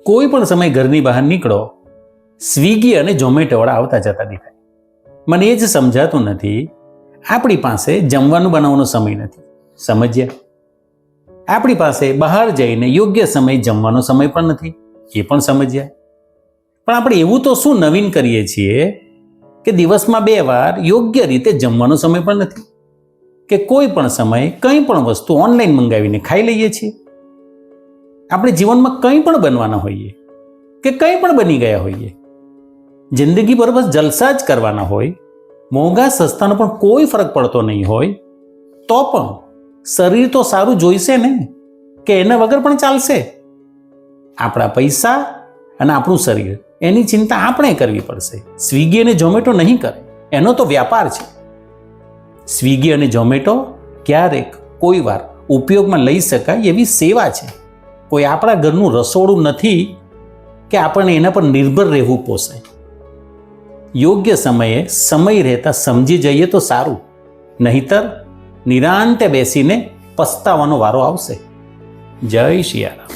કોઈ પણ સમય ઘરની બહાર નીકળો, સ્વિગી અને ઝોમેટો વાળા આવતા જતા દેખાય. મને એ જ સમજાતું નથી, આપણી પાસે જમવાનું બનાવવાનો સમય નથી, સમજ્યા? આપણી પાસે બહાર જઈને યોગ્ય સમય જમવાનો સમય પણ નથી, એ પણ સમજ્યા? પણ આપણે એવું તો શું નવીન કરીએ છીએ કે દિવસમાં 2 વાર યોગ્ય રીતે જમવાનો સમય પણ નથી, કે કોઈ પણ સમયે કંઈ પણ વસ્તુ ઓનલાઈન મંગાવીને ખાઈ લઈએ છીએ. આપણે જીવનમાં કંઈ પણ બનવાના હોઈએ કે કંઈ પણ બની ગયા હોઈએ, જિંદગી પર બસ જલસા જ કરવાના હોય, મોંઘા સસ્તાનો પણ કોઈ ફરક પડતો નહીં હોય, તો પણ શરીર તો સારું જોઈશે ને, કે એના વગર પણ ચાલશે? આપણા પૈસા અને આપણું શરીર, એની ચિંતા આપણે કરવી પડશે. સ્વિગી અને ઝોમેટો નહીં કરે, એનો તો વ્યાપાર છે. સ્વિગી અને ઝોમેટો ક્યારેક કોઈ વાર ઉપયોગમાં લઈ શકાય એવી સેવા છે. કોઈ આપણા ઘરનું રસોડું નથી કે આપણને એના પર નિર્ભર રહેવું પોસાય. યોગ્ય સમયે સમય રહેતા સમજી જઈએ તો સારું, નહીતર નિરાંતે બેસીને પસ્તાવાનો વારો આવશે. જય શિયારામ.